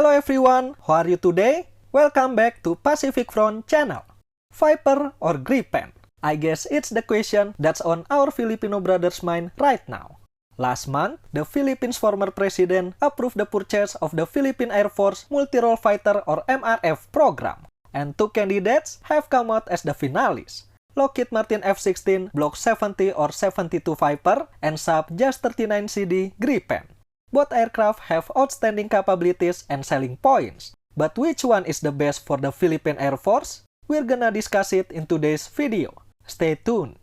Hello everyone, how are you today? Welcome back to Pacific Front channel. Viper or Gripen? I guess it's the question that's on our Filipino brothers' mind right now. Last month, the Philippines' former president approved the purchase of the Philippine Air Force Multi-Role Fighter or MRF program, and two candidates have come out as the finalists. Lockheed Martin F-16 Block 70 or 72 Viper and Saab JAS-39C/D Gripen. Both aircraft have outstanding capabilities and selling points. But which one is the best for the Philippine Air Force? We're gonna discuss it in today's video. Stay tuned.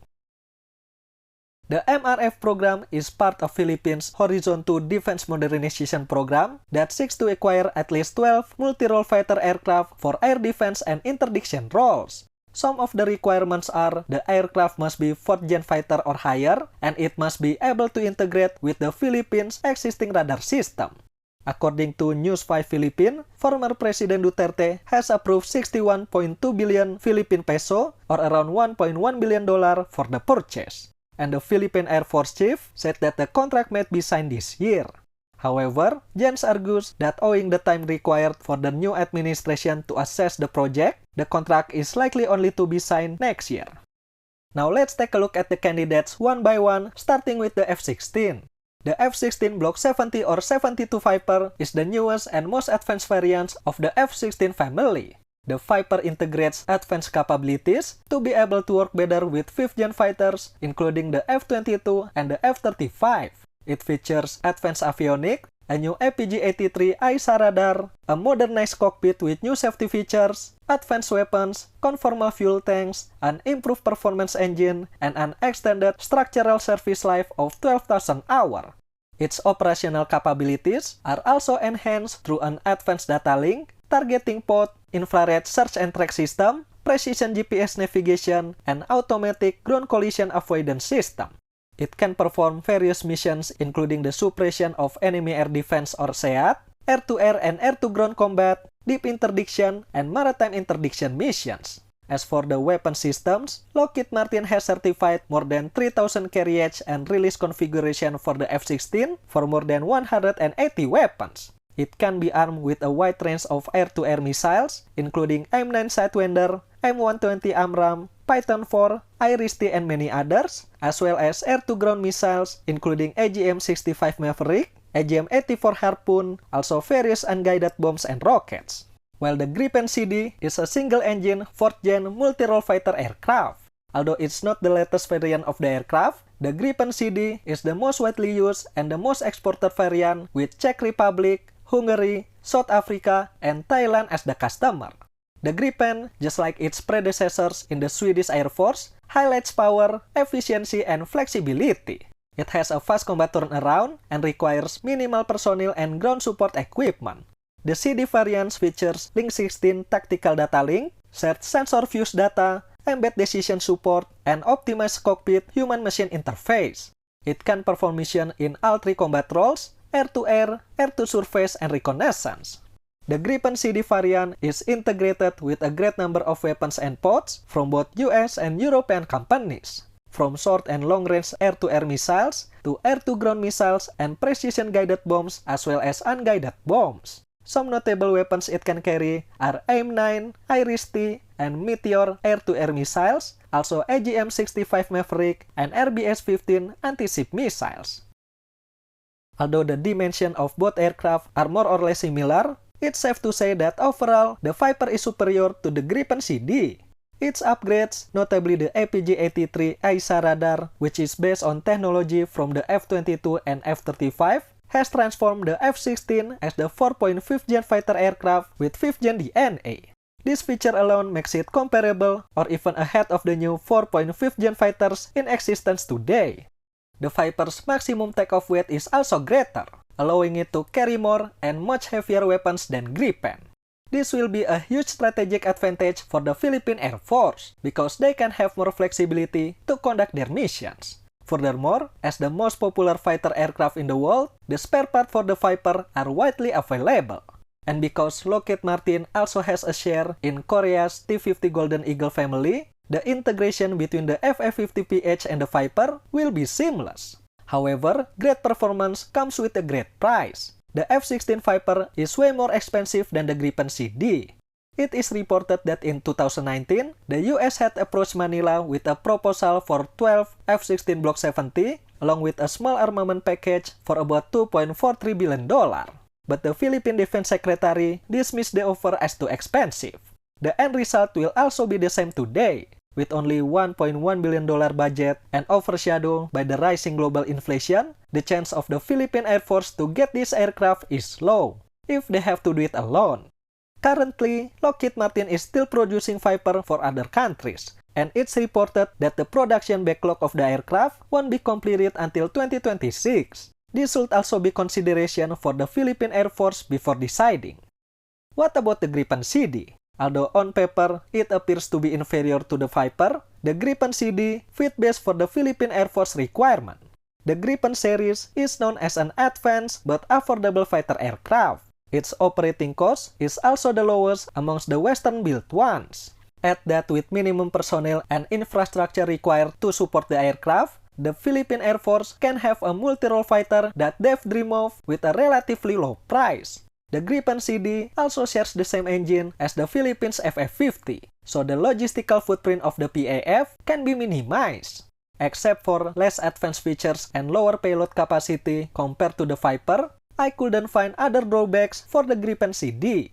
The MRF program is part of Philippines' Horizon 2 Defense Modernization Program that seeks to acquire at least 12 multi-role fighter aircraft for air defense and interdiction roles. Some of the requirements are the aircraft must be 4th gen fighter or higher, and it must be able to integrate with the Philippines' existing radar system. According to News 5 Philippine, former President Duterte has approved 61.2 billion Philippine peso or around $1.1 billion for the purchase. And the Philippine Air Force Chief said that the contract might be signed this year. However, Jens argues that owing the time required for the new administration to assess the project, the contract is likely only to be signed next year. Now let's take a look at the candidates one by one, starting with the F-16. The F-16 Block 70 or 72 Viper is the newest and most advanced variant of the F-16 family. The Viper integrates advanced capabilities to be able to work better with 5th gen fighters, including the F-22 and the F-35. It features advanced avionics, a new APG-83 AESA radar, a modernized cockpit with new safety features, advanced weapons, conformal fuel tanks, an improved performance engine, and an extended structural service life of 12,000 hours. Its operational capabilities are also enhanced through an advanced data link, targeting pod, infrared search and track system, precision GPS navigation, and automatic ground collision avoidance system. It can perform various missions including the suppression of enemy air defense or SEAD, air-to-air and air-to-ground combat, deep interdiction, and maritime interdiction missions. As for the weapon systems, Lockheed Martin has certified more than 3,000 carriage and release configuration for the F-16 for more than 180 weapons. It can be armed with a wide range of air-to-air missiles, including AIM-9 Sidewinder, M120 AMRAAM, Python 4, IRIS-T, and many others, as well as air-to-ground missiles, including AGM-65 Maverick, AGM-84 Harpoon, also various unguided bombs and rockets. While the Gripen-CD is a single-engine 4th gen multi-role fighter aircraft. Although it's not the latest variant of the aircraft, the Gripen-CD is the most widely used and the most exported variant with Czech Republic, Hungary, South Africa, and Thailand as the customer. The Gripen, just like its predecessors in the Swedish Air Force, highlights power, efficiency, and flexibility. It has a fast combat turnaround and requires minimal personnel and ground support equipment. The CD variant features Link 16 tactical data link, shared sensor fuse data, embed decision support, and optimized cockpit human-machine interface. It can perform mission in all 3 combat roles, air-to-air, air-to-surface, and reconnaissance. The Gripen CD variant is integrated with a great number of weapons and pods from both US and European companies, from short and long-range air-to-air missiles to air-to-ground missiles and precision-guided bombs as well as unguided bombs. Some notable weapons it can carry are AIM-9, IRIS-T, and Meteor air-to-air missiles, also AGM-65 Maverick, and RBS-15 anti-ship missiles. Although the dimension of both aircraft are more or less similar, it's safe to say that overall, the Viper is superior to the Gripen-CD. Its upgrades, notably the APG-83 AESA radar, which is based on technology from the F-22 and F-35, has transformed the F-16 as the 4.5th gen fighter aircraft with 5th gen DNA. This feature alone makes it comparable or even ahead of the new 4.5th gen fighters in existence today. The Viper's maximum takeoff weight is also greater, allowing it to carry more and much heavier weapons than Gripen. This will be a huge strategic advantage for the Philippine Air Force because they can have more flexibility to conduct their missions. Furthermore, as the most popular fighter aircraft in the world, the spare parts for the Viper are widely available. And because Lockheed Martin also has a share in Korea's T-50 Golden Eagle family, the integration between the FA-50PH and the Viper will be seamless. However, great performance comes with a great price. The F-16 Viper is way more expensive than the Gripen CD. It is reported that in 2019, the US had approached Manila with a proposal for 12 F-16 Block 70, along with a small armament package for about $2.43 billion. But the Philippine Defense Secretary dismissed the offer as too expensive. The end result will also be the same today, with only $1.1 billion budget and overshadowed by the rising global inflation. The chance of the Philippine Air Force to get this aircraft is low, if they have to do it alone. Currently, Lockheed Martin is still producing Viper for other countries, and it's reported that the production backlog of the aircraft won't be completed until 2026. This should also be consideration for the Philippine Air Force before deciding. What about the Gripen CD? Although on paper, it appears to be inferior to the Viper, the Gripen CD fit best for the Philippine Air Force requirement. The Gripen series is known as an advanced but affordable fighter aircraft. Its operating cost is also the lowest amongst the Western-built ones. Add that with minimum personnel and infrastructure required to support the aircraft, the Philippine Air Force can have a multi-role fighter that they've dreamed of with a relatively low price. The Gripen CD also shares the same engine as the Philippines FF-50, so the logistical footprint of the PAF can be minimized. Except for less advanced features and lower payload capacity compared to the Viper, I couldn't find other drawbacks for the Gripen CD.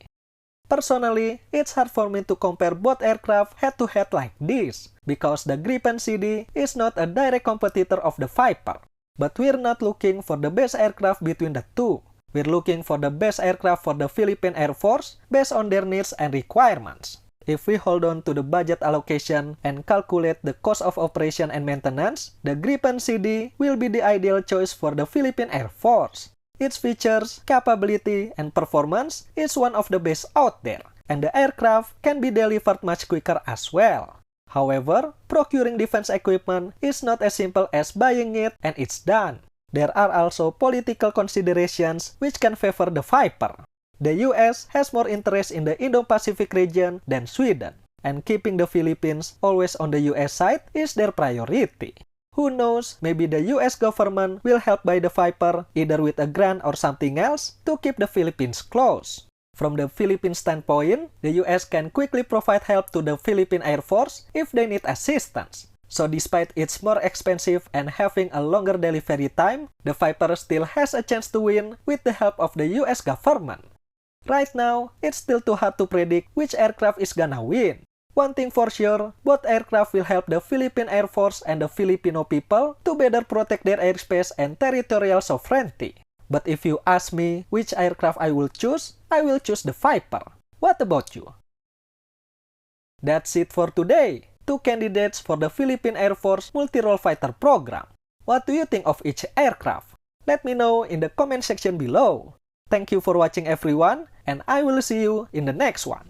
Personally, it's hard for me to compare both aircraft head-to-head like this, because the Gripen CD is not a direct competitor of the Viper. But we're not looking for the best aircraft between the two. We're looking for the best aircraft for the Philippine Air Force based on their needs and requirements. If we hold on to the budget allocation and calculate the cost of operation and maintenance, the Gripen CD will be the ideal choice for the Philippine Air Force. Its features, capability, and performance is one of the best out there, and the aircraft can be delivered much quicker as well. However, procuring defense equipment is not as simple as buying it and it's done. There are also political considerations which can favor the Viper. The US has more interest in the Indo-Pacific region than Sweden, and keeping the Philippines always on the US side is their priority. Who knows, maybe the US government will help buy the Viper either with a grant or something else to keep the Philippines close. From the Philippine standpoint, the US can quickly provide help to the Philippine Air Force if they need assistance. So despite it's more expensive and having a longer delivery time, the Viper still has a chance to win with the help of the US government. Right now, it's still too hard to predict which aircraft is gonna win. One thing for sure, both aircraft will help the Philippine Air Force and the Filipino people to better protect their airspace and territorial sovereignty. But if you ask me which aircraft I will choose the Viper. What about you? That's it for today. 2 candidates for the Philippine Air Force multi-role fighter program. What do you think of each aircraft? Let me know in the comment section below. Thank you for watching everyone, and I will see you in the next one.